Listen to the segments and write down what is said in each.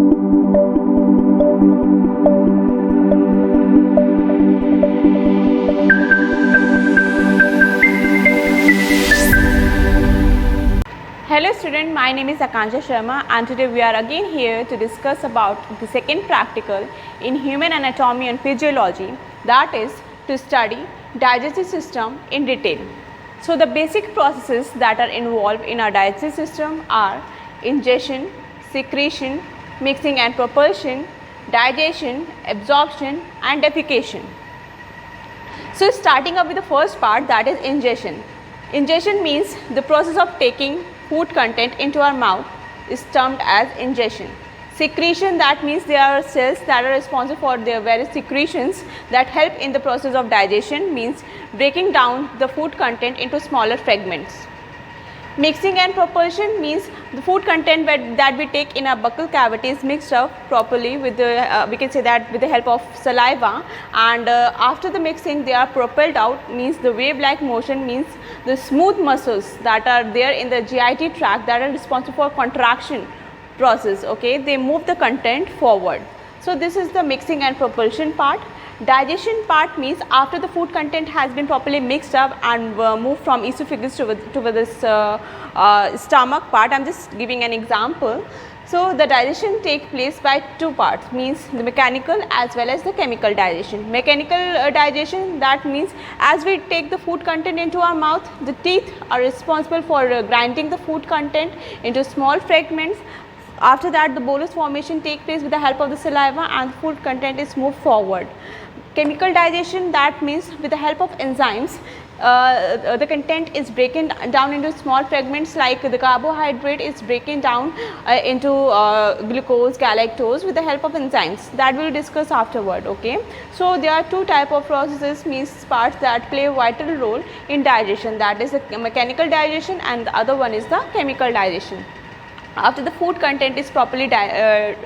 Hello student, my name is Akansha Sharma and today we are again here to discuss about the second practical in human anatomy and physiology, that is to study digestive system in detail. So the basic processes that are involved in our digestive system are ingestion, secretion, mixing and propulsion, digestion, absorption and defecation. So starting up with the first part, that is ingestion. Ingestion means the process of taking food content into our mouth is termed as ingestion. Secretion, that means there are cells that are responsible for their various secretions that help in the process of digestion, means breaking down the food content into smaller fragments. Mixing and propulsion means the food content that we take in our buccal cavity is mixed up properly with the we can say that with the help of saliva, and after the mixing they are propelled out, means the wave like motion, means the smooth muscles that are there in the GIT tract that are responsible for contraction process, okay, they move the content forward. So this is the mixing and propulsion part. Digestion part means after the food content has been properly mixed up and moved from esophagus to this stomach part. I am just giving an example. So the digestion takes place by two parts, means the mechanical as well as the chemical digestion. Mechanical digestion, that means as we take the food content into our mouth, the teeth are responsible for grinding the food content into small fragments. After that the bolus formation takes place with the help of the saliva and food content is moved forward. Chemical digestion, that means with the help of enzymes, the content is broken down into small fragments, like the carbohydrate is broken down into glucose, galactose with the help of enzymes, that we will discuss afterward, okay. So there are two type of processes, means parts that play a vital role in digestion, that is the mechanical digestion and the other one is the chemical digestion. After the food content is properly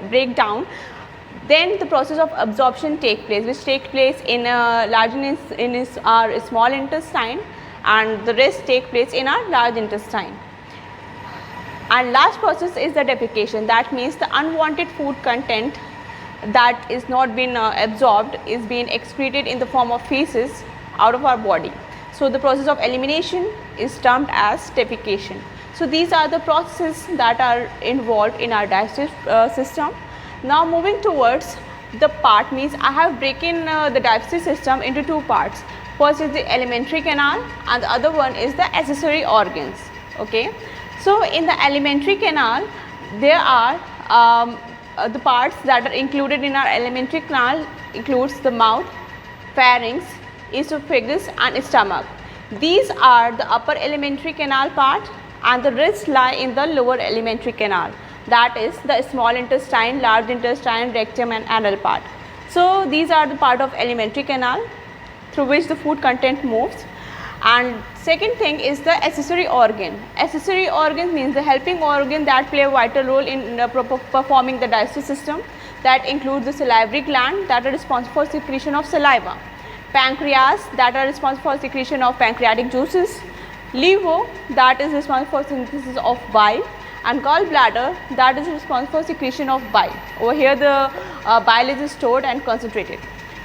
break down, then the process of absorption take place, which take place in our small intestine, and the rest take place in our large intestine. And last process is the defecation, that means the unwanted food content that is not been absorbed is being excreted in the form of feces out of our body. So the process of elimination is termed as defecation. So these are the processes that are involved in our digestive system. Now moving towards the part, means I have broken the digestive system into two parts. First is the alimentary canal and the other one is the accessory organs, okay. So in the alimentary canal there are the parts that are included in our alimentary canal includes the mouth, pharynx, esophagus and stomach. These are the upper alimentary canal part and the rest lie in the lower alimentary canal, that is the small intestine, large intestine, rectum and anal part. So these are the part of alimentary canal through which the food content moves. And second thing is the accessory organ. Accessory organ means the helping organ that play a vital role in performing the digestive system, that includes the salivary gland that are responsible for secretion of saliva, pancreas that are responsible for secretion of pancreatic juices, liver that is responsible for synthesis of bile, and gallbladder that is responsible for secretion of bile. Over here the bile is stored and concentrated.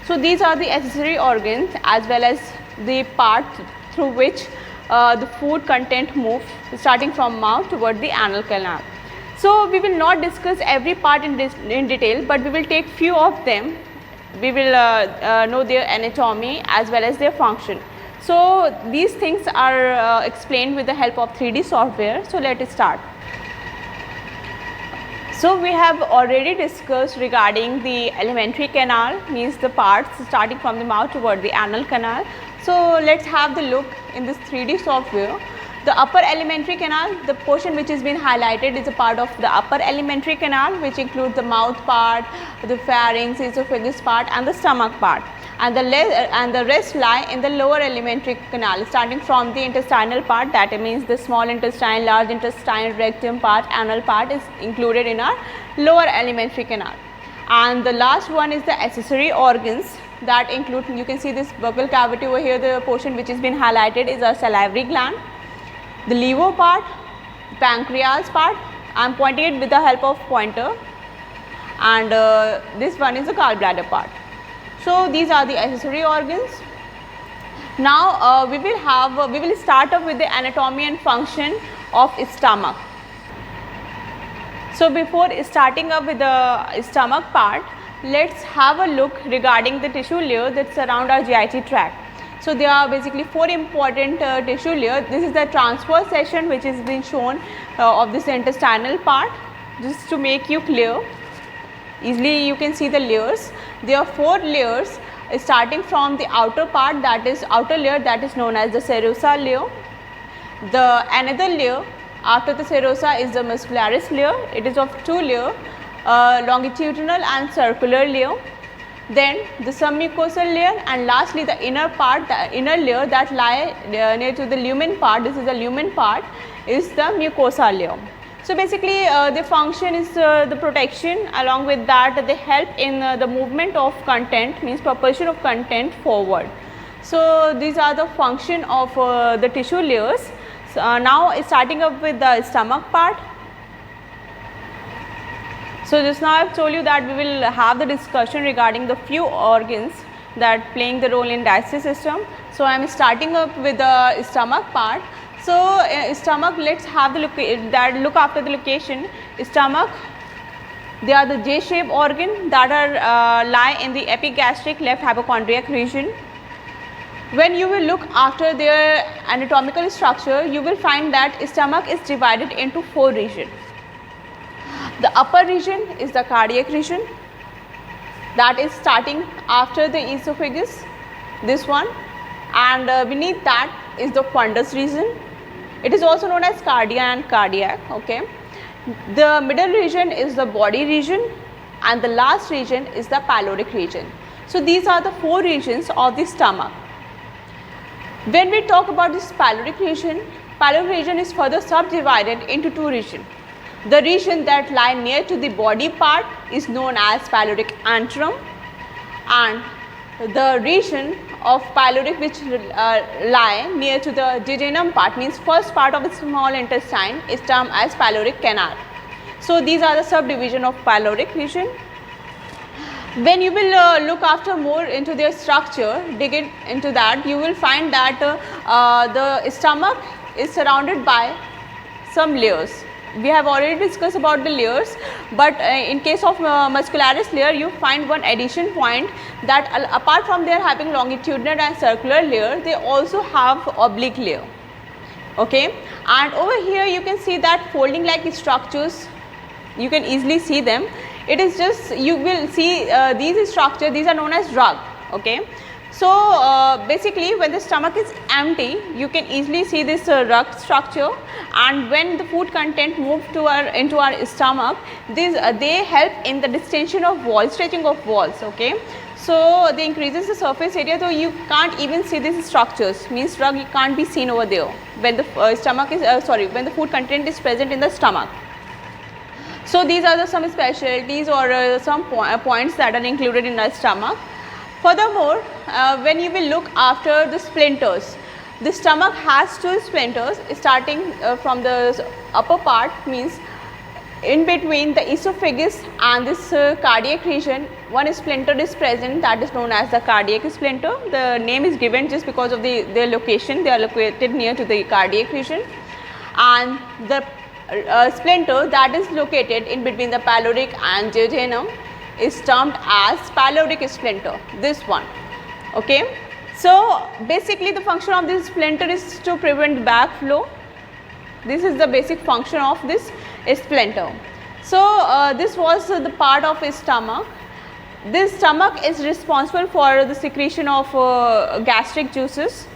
So these are the accessory organs as well as the part through which the food content moves, starting from mouth toward the anal canal. So we will not discuss every part in detail, but we will take few of them. We will know their anatomy as well as their function. So these things are explained with the help of 3D software. So let us start. So we have already discussed regarding the alimentary canal, means the parts starting from the mouth toward the anal canal. So let's have the look in this 3D software. The upper alimentary canal, the portion which has been highlighted is a part of the upper alimentary canal, which includes the mouth part, the pharynx, esophagus part and the stomach part. And the rest lie in the lower alimentary canal, starting from the intestinal part, that means the small intestine, large intestine, rectum part, anal part is included in our lower alimentary canal. And the last one is the accessory organs that include, you can see this buccal cavity over here, the portion which has been highlighted is our salivary gland, the liver part, pancreas part, I am pointing it with the help of pointer, and this one is the gallbladder part. So these are the accessory organs. Now we will start off with the anatomy and function of stomach. So before starting up with the stomach part, let's have a look regarding the tissue layer that surround our GIT tract. So there are basically 4 important tissue layers. This is the transverse section which is being shown of this intestinal part. Just to make you clear, easily you can see the layers. There are 4 layers starting from the outer part, that is outer layer, that is known as the serosa layer. The another layer after the serosa is the muscularis layer. It is of 2 layers, longitudinal and circular layer. Then the submucosal layer, and lastly the inner part, the inner layer that lie near to the lumen part. This is the lumen part, is the mucosa layer. So basically the function is the protection. Along with that, they help in the movement of content, means propulsion of content forward. So these are the function of the tissue layers. So now starting up with the stomach part. So just now I have told you that we will have the discussion regarding the few organs that playing the role in digestive system. So I am starting up with the stomach part. So stomach, let's have the look after the location. Stomach, they are the J-shaped organ that are lie in the epigastric left hypochondriac region. When you will look after their anatomical structure, you will find that stomach is divided into 4 regions. The upper region is the cardiac region, that is starting after the esophagus, this one, and beneath that is the fundus region. It is also known as cardia and cardiac. Okay. The middle region is the body region, and the last region is the pyloric region. So these are the 4 regions of the stomach. When we talk about this pyloric region is further subdivided into 2 regions. The region that lie near to the body part is known as pyloric antrum, and the region of pyloric which lie near to the jejunum part, means first part of the small intestine, is termed as pyloric canal. So these are the subdivision of pyloric region. When you will look after more into their structure, dig it into that, you will find that the stomach is surrounded by some layers. We have already discussed about the layers, but in case of muscularis layer, you find one addition point, that apart from their having longitudinal and circular layer, they also have oblique layer. Okay, and over here you can see that folding like structures, you can easily see them. It is just, you will see these structures, these are known as rug. Okay. So basically when the stomach is empty, you can easily see this rug structure, and when the food content moves to into our stomach, they help in the distension of walls, stretching of walls. Okay. So they increases the surface area, so you can't even see these structures, means rug you can't be seen over there when the stomach is when the food content is present in the stomach. So these are some specialties or some points that are included in the stomach. Furthermore, when you will look after the splinters, the stomach has 2 splinters starting from the upper part, means in between the esophagus and this cardiac region, one splinter is present, that is known as the cardiac splinter. The name is given just because of their location, they are located near to the cardiac region, and the splinter that is located in between the pyloric and jejunum is termed as pyloric splinter, this one. Okay. So basically the function of this splinter is to prevent backflow. This is the basic function of this splinter. So this was the part of his stomach. This stomach is responsible for the secretion of gastric juices.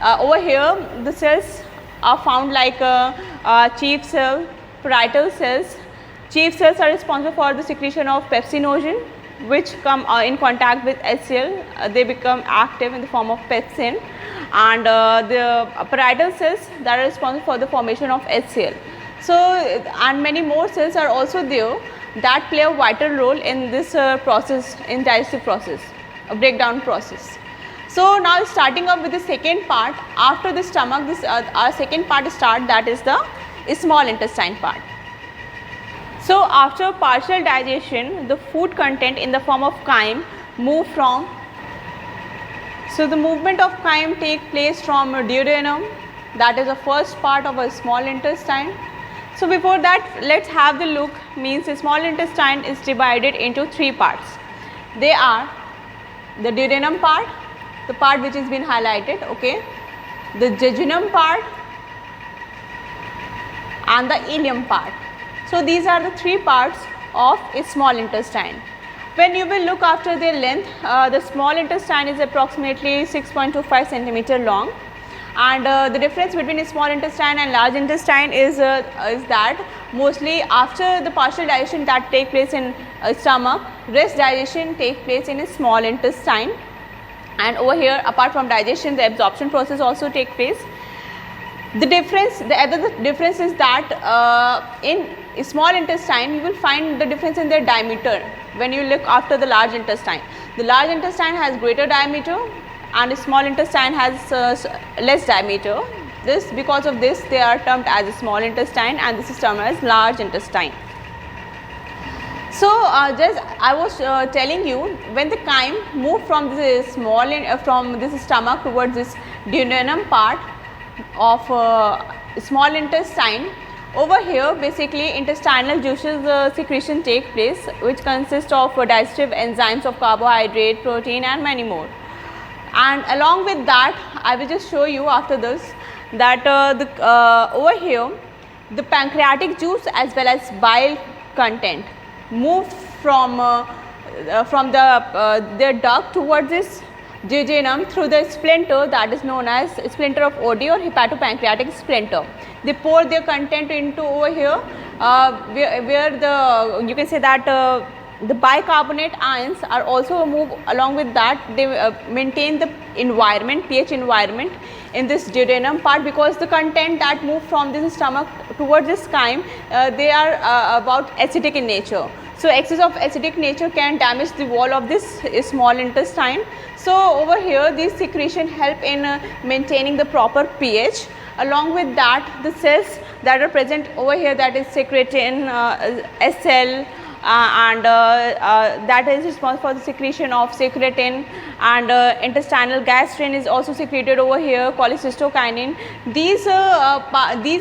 Over here the cells are found like chief cell, parietal cells. Chief cells are responsible for the secretion of pepsinogen, which come in contact with HCl, they become active in the form of pepsin, and the parietal cells that are responsible for the formation of HCl. So and many more cells are also there that play a vital role in this process, in digestive process, a breakdown process. So now starting up with the second part, after the stomach, this our second part start, that is the small intestine part. So after partial digestion, the food content in the form of chyme move from, so the movement of chyme take place from duodenum, that is the first part of a small intestine. So before that, let's have the look, means the small intestine is divided into three parts. They are the duodenum part, the part which has been highlighted, okay, the jejunum part and the ileum part. So these are the three parts of a small intestine. When you will look after their length, the small intestine is approximately 6.25 centimeter long, and the difference between a small intestine and large intestine is that mostly after the partial digestion that take place in stomach, rest digestion take place in a small intestine, and over here apart from digestion the absorption process also take place. The other difference is that in small intestine you will find the difference in their diameter when you look after the large intestine. The large intestine has greater diameter and the small intestine has less diameter. Because of this they are termed as a small intestine and this is termed as large intestine. So just I was telling you, when the chyme move from this from this stomach towards this duodenum part of small intestine, over here basically intestinal juices secretion take place, which consists of digestive enzymes of carbohydrate, protein and many more. And along with that I will just show you after this that over here the pancreatic juice as well as bile content move from their duct towards this jejunum through the splinter, that is known as splinter of Oddi or hepatopancreatic splinter. They pour their content into over here where the you can say that the bicarbonate ions are also move along with that. They maintain the environment, pH environment in this duodenum part, because the content that move from this stomach towards this chyme they are about acidic in nature. So excess of acidic nature can damage the wall of this small intestine. So over here these secretion help in maintaining the proper pH. Along with that the cells that are present over here, that is secretin, SL and that is responsible for the secretion of secretin, and intestinal gastrin is also secreted over here, cholecystokinin. These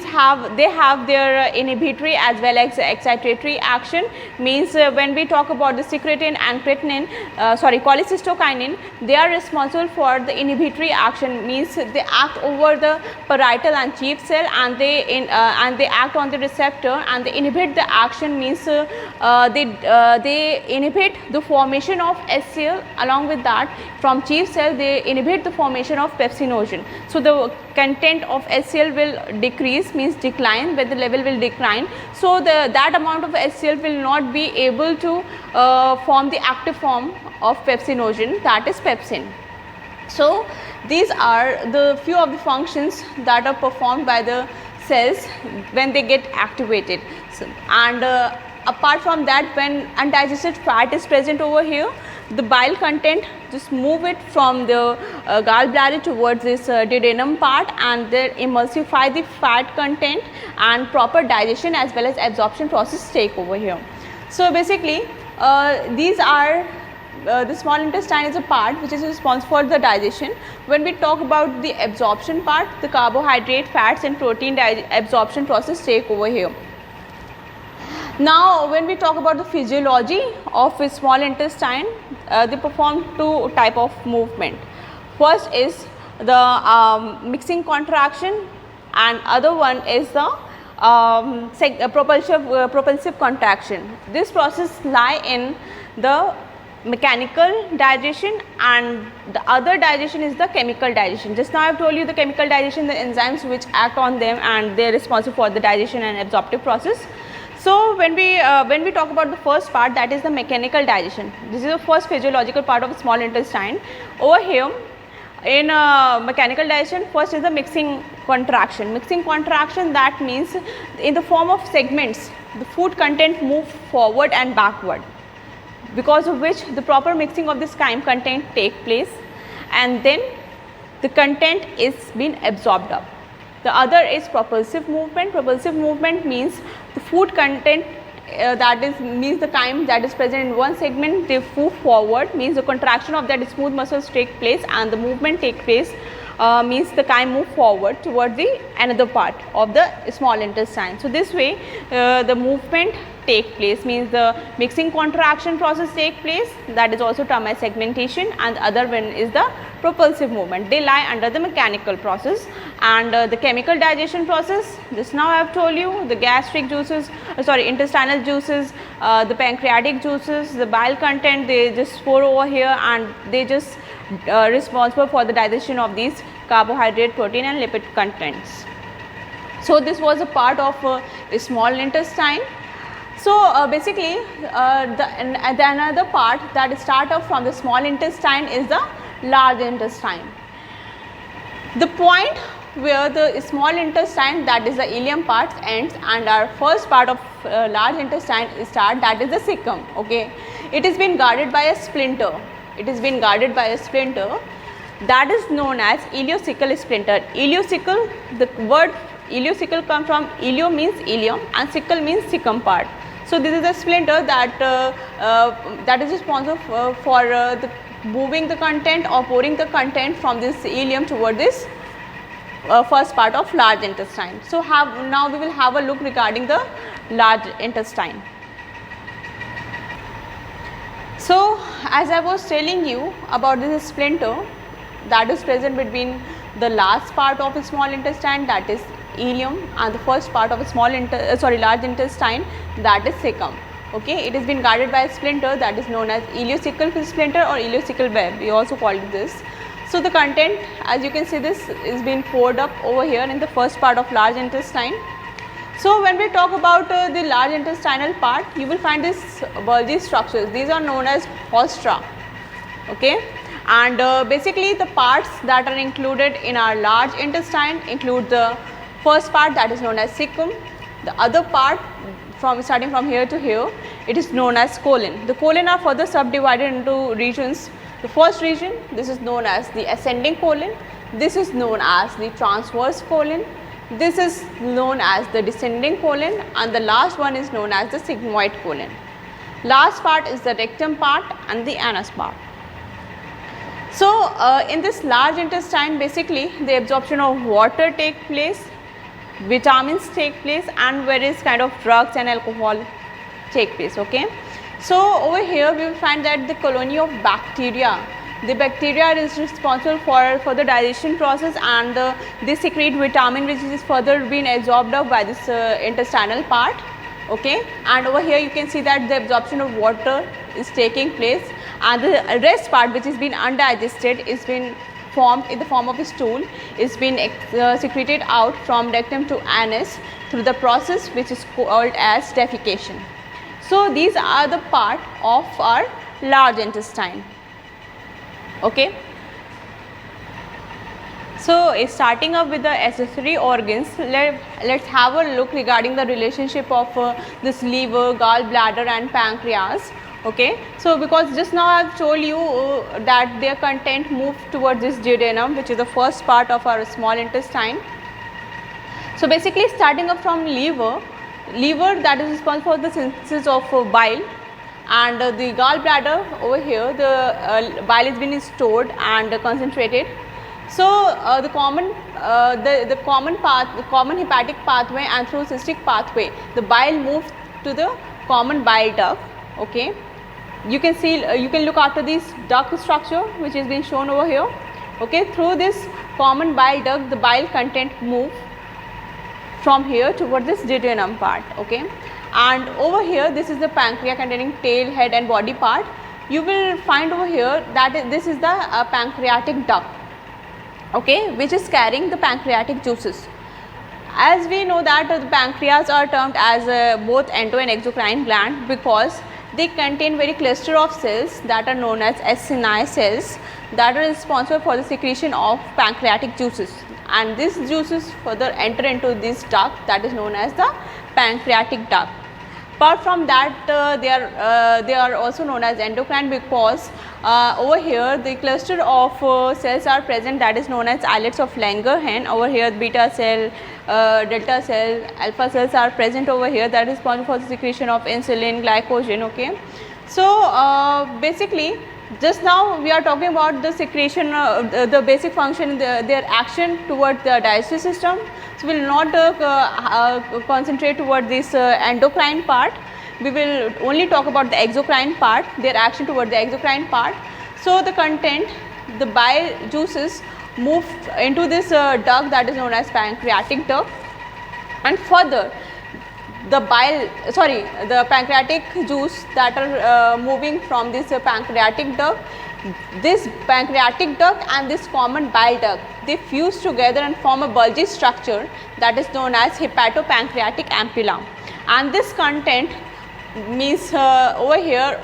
have their inhibitory as well as excitatory action. Means when we talk about the secretin and creatinine, cholecystokinin, they are responsible for the inhibitory action. Means they act over the parietal and chief cell and they act on the receptor and they inhibit the action. Means they inhibit the formation of HCl. Along with that, from chief cell they inhibit the formation of pepsinogen. So the content of HCl will decrease, means decline, where the level will decline. So that amount of HCl will not be able to form the active form of pepsinogen, that is pepsin. So these are the few of the functions that are performed by the cells when they get activated. So, and apart from that, when undigested fat is present over here, the bile content just move it from the gallbladder towards this duodenum part and they emulsify the fat content, and proper digestion as well as absorption process take over here. So basically these are the small intestine is a part which is responsible for the digestion. When we talk about the absorption part, the carbohydrate, fats and protein absorption process take over here. Now when we talk about the physiology of a small intestine, they perform two type of movement. First is the mixing contraction and other one is the propulsive contraction. This process lie in the mechanical digestion and the other digestion is the chemical digestion. Just now I have told you the chemical digestion, the enzymes which act on them and they are responsible for the digestion and absorptive process. So when we talk about the first part, that is the mechanical digestion. This is the first physiological part of small intestine. Over here in mechanical digestion, first is the mixing contraction. Mixing contraction, that means in the form of segments the food content move forward and backward, because of which the proper mixing of this chyme content take place and then the content is being absorbed up. The other is propulsive movement. Propulsive movement means the food content that is means the chyme that is present in one segment, they move forward, means the contraction of that smooth muscles take place and the movement take place, means the chyme move forward towards the another part of the small intestine. So this way the movement take place, means the mixing contraction process take place, that is also termed as segmentation, and the other one is the propulsive movement. They lie under the mechanical process. And the chemical digestion process, just now I have told you, the gastric juices, intestinal juices, the pancreatic juices, the bile content, they just pour over here and they just responsible for the digestion of these carbohydrate, protein and lipid contents. So this was a part of the small intestine. So basically the another part that start off from the small intestine is the large intestine. The point where the small intestine, that is the ileum part, ends and our first part of large intestine start, that is the cecum. Okay, it has been guarded by a splinter. It has been guarded by a splinter that is known as ileocecal splinter. Ileocecal, the word ileocecal comes from ileo means ileum and cecal means cecum part. So this is a splinter that that is responsible for the moving the content or pouring the content from this ileum toward this first part of large intestine. So now we will have a look regarding the large intestine. So as I was telling you about this splinter that is present between the last part of the small intestine, that is ileum, and the first part of a large intestine, that is cecum. Okay, it has been guarded by a splinter that is known as ileocecal splinter or ileocecal web, we also call it this. So the content, as you can see, this is being poured up over here in the first part of large intestine. So when we talk about the large intestinal part, you will find these bulgy structures. These are known as haustra. Okay, and basically the parts that are included in our large intestine include the first part, that is known as cecum. The other part, starting from here to here, it is known as colon. The colon are further subdivided into regions. The first region, this is known as the ascending colon, this is known as the transverse colon, this is known as the descending colon, and the last one is known as the sigmoid colon. Last part is the rectum part and the anus part. So in this large intestine, basically the absorption of water take place, vitamins take place, and various kind of drugs and alcohol take place. Okay, so over here we will find that the colony of bacteria, the bacteria is responsible for the digestion process, and they secrete vitamin which is further being absorbed up by this intestinal part. Okay, and over here you can see that the absorption of water is taking place, and the rest part which is being undigested is being formed in the form of a stool, is being secreted out from rectum to anus through the process which is called as defecation. So these are the part of our large intestine. Okay, so starting up with the accessory organs, let's have a look regarding the relationship of this liver, gallbladder and pancreas. Okay, so because just now I have told you that their content moves towards this duodenum, which is the first part of our small intestine. So basically starting up from liver that is responsible for the synthesis of bile, and the gallbladder over here, the bile is being stored and concentrated. So the common hepatic pathway and through cystic pathway, the bile moves to the common bile duct. Okay, you can see, you can look after this duct structure which is being shown over here. Okay, through this common bile duct, the bile content move from here towards this duodenum part. Okay, and over here this is the pancreas containing tail, head and body part. You will find over here that this is the pancreatic duct. Okay, which is carrying the pancreatic juices. As we know that the pancreas are termed as both endo and exocrine gland because they contain very cluster of cells that are known as acini cells that are responsible for the secretion of pancreatic juices, and these juices further enter into this duct that is known as the pancreatic duct. Apart from that, they are also known as endocrine because over here the cluster of cells are present, that is known as islets of Langerhans. Over here beta cell, delta cell, alpha cells are present over here, that is responsible for the secretion of insulin, glycogen. Okay. So basically just now we are talking about the secretion, the basic function, their action toward the digestive system. So we will not concentrate toward this endocrine part. We will only talk about the exocrine part, their action toward the exocrine part. So the content, the bile juices move into this duct, that is known as pancreatic duct, and further the pancreatic juice that are moving from this pancreatic duct, this pancreatic duct and this common bile duct, they fuse together and form a bulgy structure that is known as hepatopancreatic ampulla. And this content means over here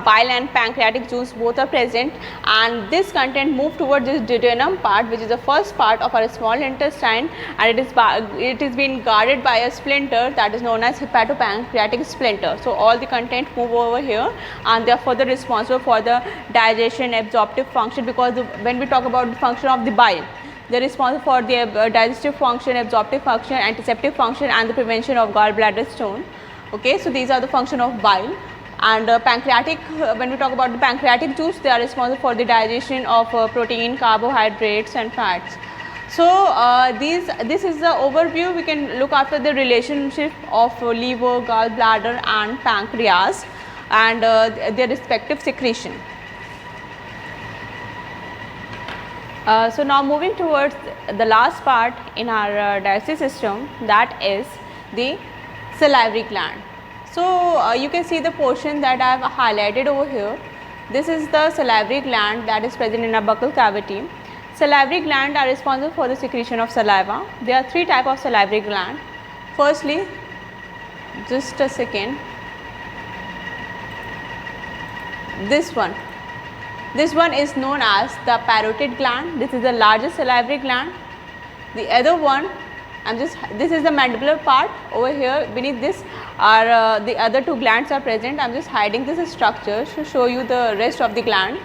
bile and pancreatic juice both are present, and this content move towards this duodenum part, which is the first part of our small intestine, and it is being guarded by a splinter that is known as hepatopancreatic splinter. So all the content move over here, and they are further responsible for the digestion, absorptive function, because when we talk about the function of the bile, they are responsible for the digestive function, absorptive function, antiseptic function, and the prevention of gallbladder stone. Okay, so these are the function of bile. And pancreatic, when we talk about the pancreatic juice, they are responsible for the digestion of protein, carbohydrates and fats. So this is the overview. We can look after the relationship of liver, gallbladder and pancreas and their respective secretion. So now moving towards the last part in our digestive system, that is the salivary gland. So you can see the portion that I have highlighted over here. This is the salivary gland that is present in our buccal cavity. Salivary gland are responsible for the secretion of saliva. There are three types of salivary gland. Firstly, just a second, this one is known as the parotid gland. This is the largest salivary gland. The other one, this is the mandibular part. Over here beneath this are the other two glands are present. I am just hiding this structure to show you the rest of the gland.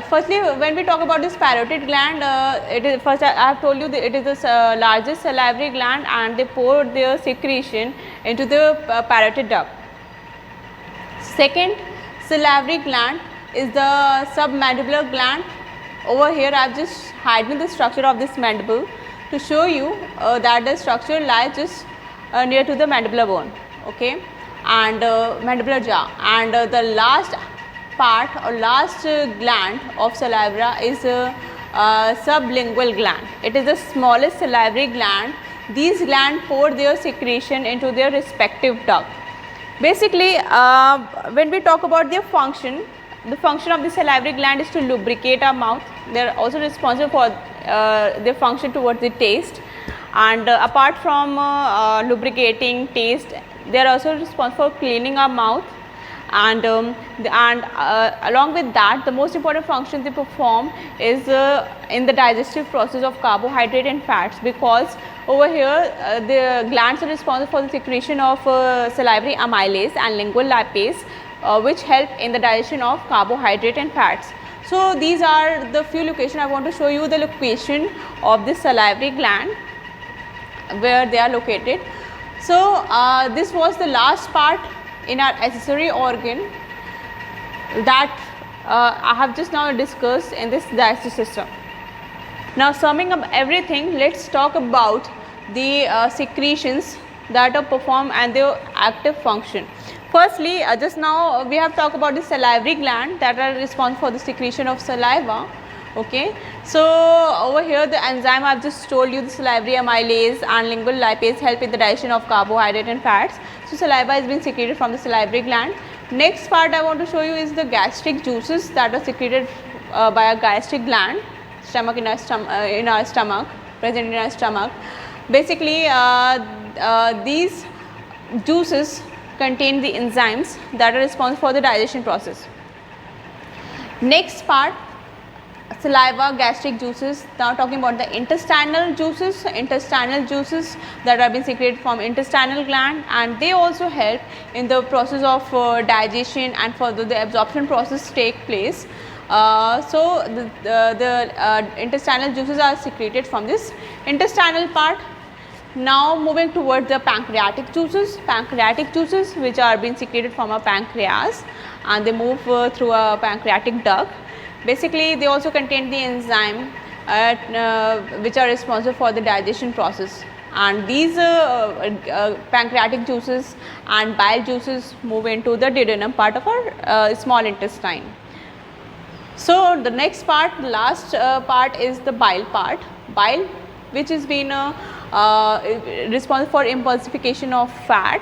Firstly, when we talk about this parotid gland, first I have told you that it is the largest salivary gland, and they pour their secretion into the parotid duct. Second salivary gland is the submandibular gland. Over here I have just hidden the structure of this mandible to show you that the structure lies just near to the mandibular bone, okay, and mandibular jaw. And the last part or last gland of salivary is sublingual gland. It is the smallest salivary gland. These glands pour their secretion into their respective duct. Basically, when we talk about their function, the function of the salivary gland is to lubricate our mouth. They are also responsible for their function towards the taste, and apart from lubricating taste, they are also responsible for cleaning our mouth, and along with that, the most important function they perform is in the digestive process of carbohydrate and fats, because over here the glands are responsible for the secretion of salivary amylase and lingual lipase, which help in the digestion of carbohydrate and fats. So these are the few locations. I want to show you the location of this salivary gland, where they are located. So this was the last part in our accessory organ that I have just now discussed in this digestive system. Now summing up everything, let's talk about the secretions that are performed and their active function. Firstly, just now we have talked about the salivary gland that are responsible for the secretion of saliva. Okay, so over here the enzyme I have just told you, the salivary amylase and lingual lipase help in the digestion of carbohydrate and fats. So saliva is being secreted from the salivary gland. Next part I want to show you is the gastric juices that are secreted by a gastric gland, in our stomach, present in our stomach. Basically, these juices contain the enzymes that are responsible for the digestion process. Next part saliva, gastric juices. Now talking about the intestinal juices that have been secreted from intestinal gland, and they also help in the process of digestion and further the absorption process take place. So the intestinal juices are secreted from this intestinal part. Now moving towards the pancreatic juices which are being secreted from a pancreas, and they move through a pancreatic duct. Basically they also contain the enzyme which are responsible for the digestion process, and these pancreatic juices and bile juices move into the duodenum part of our small intestine. So the next part, the last part is the bile part. Bile, which is been responsible for emulsification of fat,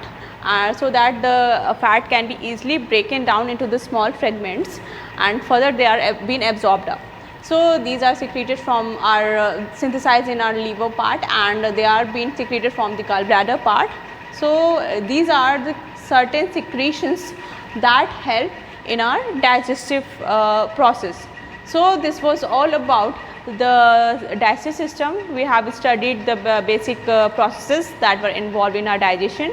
so that the fat can be easily broken down into the small fragments, and further they are being absorbed up. So these are secreted from our synthesized in our liver part, and they are being secreted from the gallbladder part. So these are the certain secretions that help in our digestive process. So this was all about the digestive system. We have studied the basic processes that were involved in our digestion.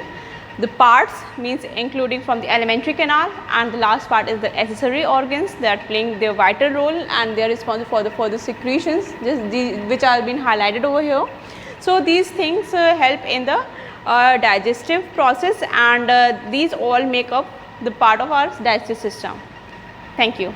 The parts means including from the alimentary canal, and the last part is the accessory organs that playing their vital role, and they are responsible for the further secretions which are been highlighted over here. So these things help in the digestive process, and these all make up the part of our digestive system. Thank you.